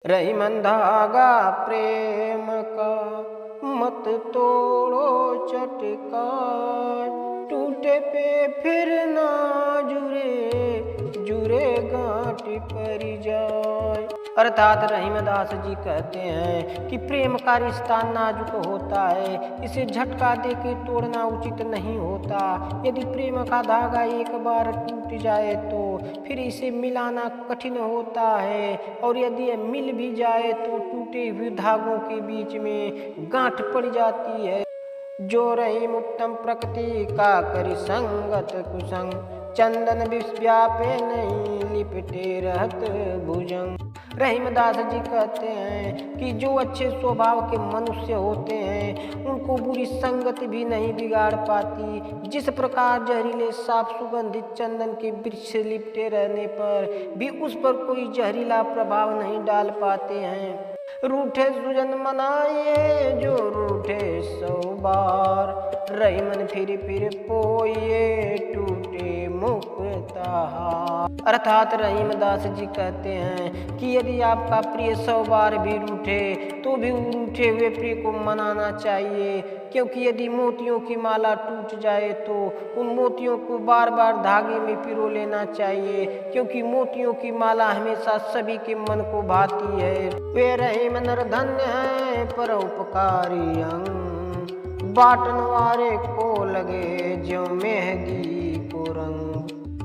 रही मन धागा प्रेम का, मत तोड़ो चटकाए, टूटे पे फिर ना जुड़े, जुड़े गांठ पर जाए। अर्थात रहीमदास जी कहते हैं कि प्रेम का रिश्ता नाजुक होता है, इसे झटका दे के तोड़ना उचित नहीं होता। यदि प्रेम का धागा एक बार टूट जाए तो फिर इसे मिलाना कठिन होता है, और यदि यह मिल भी जाए तो टूटे हुए धागों के बीच में गांठ पड़ जाती है। जो रहीम उत्तम प्रकृति का करी संगत कुसंग, चंदन व्यापे नहीं लिपटे रहत भुजंग। रहीमदास जी कहते हैं कि जो अच्छे स्वभाव के मनुष्य होते हैं उनको बुरी संगत भी नहीं बिगाड़ पाती। जिस प्रकार जहरीले साफ सुगंधित चंदन के वृक्ष से लिपटे रहने पर भी उस पर कोई जहरीला प्रभाव नहीं डाल पाते हैं। रूठे सुजन मनाइए जो रूठे 100 बार, रहीमन फिर पोइए टूटे मुक्ता। अर्थात रहीमदास जी कहते हैं कि यदि आपका प्रिय 100 बार भी रूठे तो भी रूठे हुए प्रिय को मनाना चाहिए, क्योंकि यदि मोतियों की माला टूट जाए तो उन मोतियों को बार बार धागे में पिरो लेना चाहिए, क्योंकि मोतियों की माला हमेशा सभी के मन को भाती है। वे रहीम नर धन्य है पर उपकारी अंग, बाटन वारे को लगे जो मेहंदी को रंग।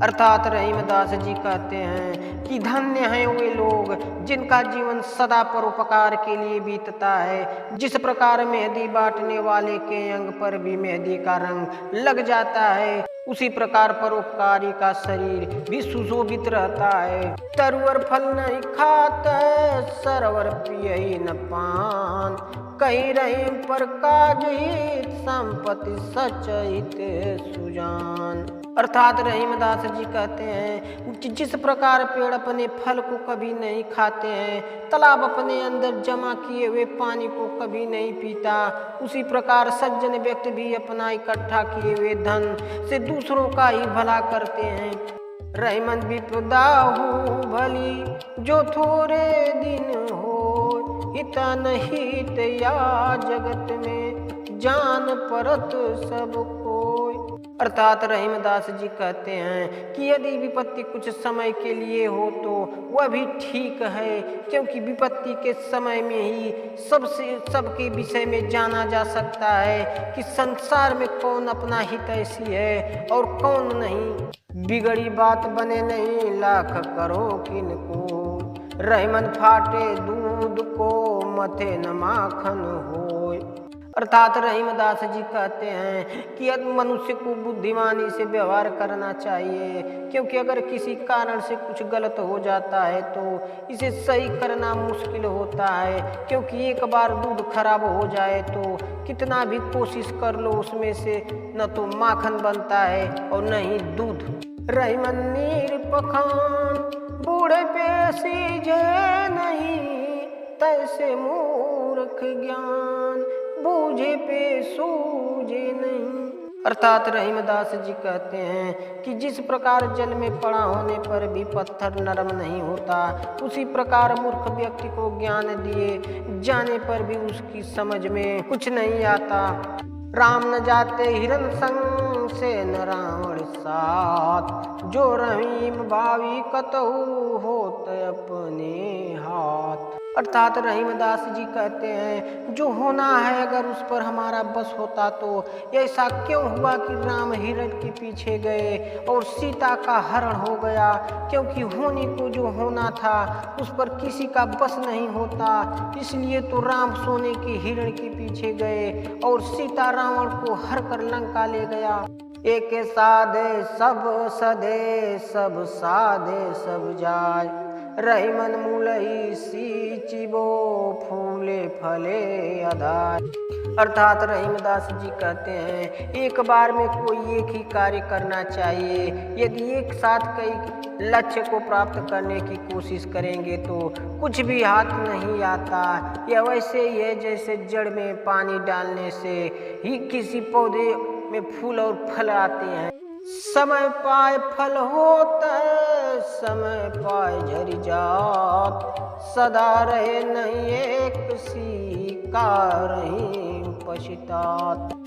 अर्थात रहीमदास जी कहते हैं कि धन्य हैं वे लोग जिनका जीवन सदा परोपकार के लिए बीतता है। जिस प्रकार मेहंदी बांटने वाले के अंग पर भी मेहंदी का रंग लग जाता है, उसी प्रकार परोपकारी का शरीर भी सुशोभित रहता है। तरुवर फल नहीं खाता सरवर पियई न पान, कहीं रहीम पर काज हित संपत्ति सचहित सुजान। अर्थात रहीमदास जी कहते हैं कि जिस प्रकार पेड़ अपने फल को कभी नहीं खाते हैं, तालाब अपने अंदर जमा किए हुए पानी को कभी नहीं पीता, उसी प्रकार सज्जन व्यक्ति भी अपना इकट्ठा किए हुए धन से दूसरों का ही भला करते हैं। रहीमन विपदा हो भली जो थोड़े दिन हो, हिता नहीं या जगत में जान परत सब कोई। अर्थात रहीमदास जी कहते हैं कि यदि विपत्ति कुछ समय के लिए हो तो वह भी ठीक है, क्योंकि विपत्ति के समय में ही सबके विषय में जाना जा सकता है कि संसार में कौन अपना हितैषी है और कौन नहीं। बिगड़ी बात बने नहीं लाख करो किनको, रहीमन फाटे दूध को मथे न माखन होय। अर्थात रहीमदास जी कहते हैं कि मनुष्य को बुद्धिमानी से व्यवहार करना चाहिए, क्योंकि अगर किसी कारण से कुछ गलत हो जाता है तो इसे सही करना मुश्किल होता है, क्योंकि एक बार दूध खराब हो जाए तो कितना भी कोशिश कर लो उसमें से न तो माखन बनता है और न ही दूध। रहीमन नीर पखान बूढ़े पे सीझे नहीं, तैसे मूर्ख ज्ञान बूझे पे सूझे नहीं। अर्थात रहीमदास जी कहते हैं कि जिस प्रकार जल में पड़ा होने पर भी पत्थर नरम नहीं होता, उसी प्रकार मूर्ख व्यक्ति को ज्ञान दिए जाने पर भी उसकी समझ में कुछ नहीं आता। राम न जाते हिरन संग से न रावण साथ, जो रहीम भावी कतहु होत अपने हाथ। अर्थात रहीमदास जी कहते हैं जो होना है अगर उस पर हमारा बस होता तो ऐसा क्यों हुआ कि राम हिरण के पीछे गए और सीता का हरण हो गया, क्योंकि होने को जो होना था उस पर किसी का बस नहीं होता। इसलिए तो राम सोने के हिरण के पीछे गए और सीता रावण को हर कर लंका ले गया। एक साधे सब सधे सब साधे सब जाय, रहीमन मूलही सींचिबो फूले फले अधाय। अर्थात रहीमदास जी कहते हैं एक बार में कोई एक ही कार्य करना चाहिए। यदि एक साथ कई लक्ष्य को प्राप्त करने की कोशिश करेंगे तो कुछ भी हाथ नहीं आता। यह वैसे ही है जैसे जड़ में पानी डालने से ही किसी पौधे में फूल और फल आते हैं। समय पाए फल होता है समय पाए झरी जात, सदा रहे नहीं एक सी का रहीम पछतात।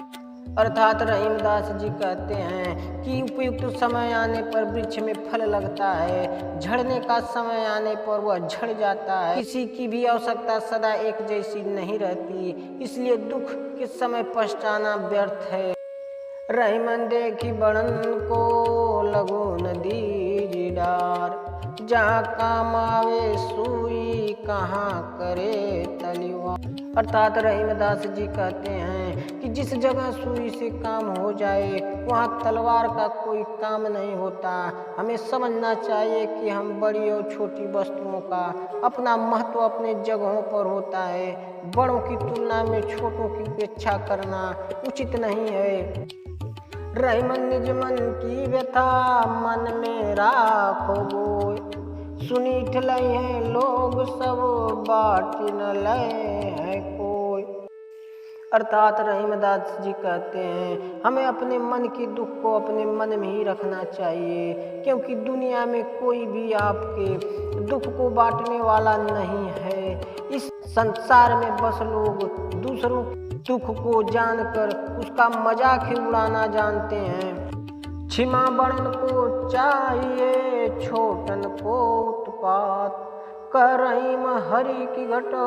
अर्थात रहीमदास जी कहते हैं कि उपयुक्त समय आने पर वृक्ष में फल लगता है, झड़ने का समय आने पर वह झड़ जाता है। किसी की भी आवश्यकता सदा एक जैसी नहीं रहती, इसलिए दुख के समय पछताना व्यर्थ है। रहीमन देखी बड़न को लगो नदी डार, जहाँ काम आवे सुई कहाँ करे तलवार। अर्थात रहीमदास जी कहते हैं कि जिस जगह सुई से काम हो जाए वहाँ तलवार का कोई काम नहीं होता। हमें समझना चाहिए कि हम बड़ी और छोटी वस्तुओं का अपना महत्व अपने जगहों पर होता है। बड़ों की तुलना में छोटों की उपेक्षा करना उचित नहीं है। रहीमन निज मन की व्यथा मन में राखो गोय, सुनी ठलई है लोग सब बाट न लय है कोई। अर्थात रहीमदास जी कहते हैं हमें अपने मन की दुख को अपने मन में ही रखना चाहिए, क्योंकि दुनिया में कोई भी आपके दुख को बांटने वाला नहीं है। इस संसार में बस लोग दूसरों दुख को जानकर उसका मजाक ही उड़ाना जानते हैं। क्षमा बड़न को चाहिए छोटन को उत्पात, कर रहीम हरि की घटो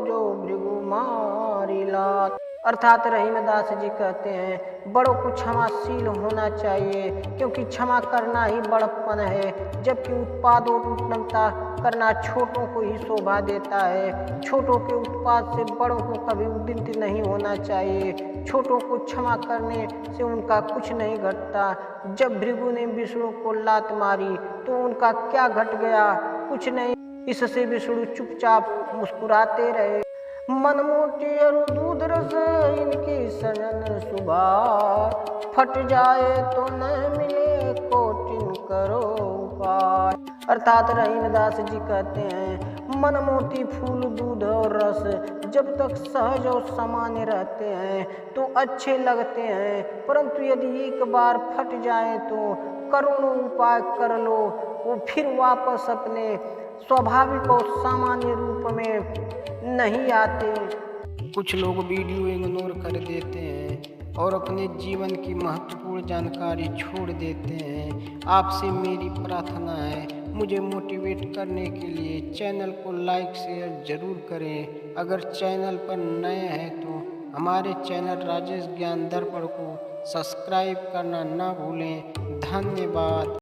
जो भृगु मारी लात। अर्थात रहीमदास जी कहते हैं बड़ों को क्षमाशील होना चाहिए, क्योंकि क्षमा करना ही बड़प्पन है, जबकि उत्पाद और उत्तमता करना छोटों को ही शोभा देता है। छोटों के उत्पाद से बड़ों को कभी उद्विग्न नहीं होना चाहिए। छोटों को क्षमा करने से उनका कुछ नहीं घटता। जब भृगु ने विष्णु को लात मारी तो उनका क्या घट गया? कुछ नहीं। इससे विष्णु चुपचाप मुस्कुराते रहे। मन मोटी अरु दूध रस इनकी सजन सुबह, फट जाए तो न मिले कोटिन करो उपाय। अर्थात रहीमदास जी कहते हैं मन मोटी फूल दूध और रस जब तक सहज और सामान्य रहते हैं तो अच्छे लगते हैं, परंतु यदि एक बार फट जाए तो करोड़ों उपाय कर लो वो फिर वापस अपने स्वाभाविक और सामान्य रूप में नहीं आते। कुछ लोग वीडियो इग्नोर कर देते हैं और अपने जीवन की महत्वपूर्ण जानकारी छोड़ देते हैं। आपसे मेरी प्रार्थना है मुझे मोटिवेट करने के लिए चैनल को लाइक शेयर जरूर करें। अगर चैनल पर नए हैं तो हमारे चैनल राजेश ज्ञान दर्पण को सब्सक्राइब करना ना भूलें। धन्यवाद।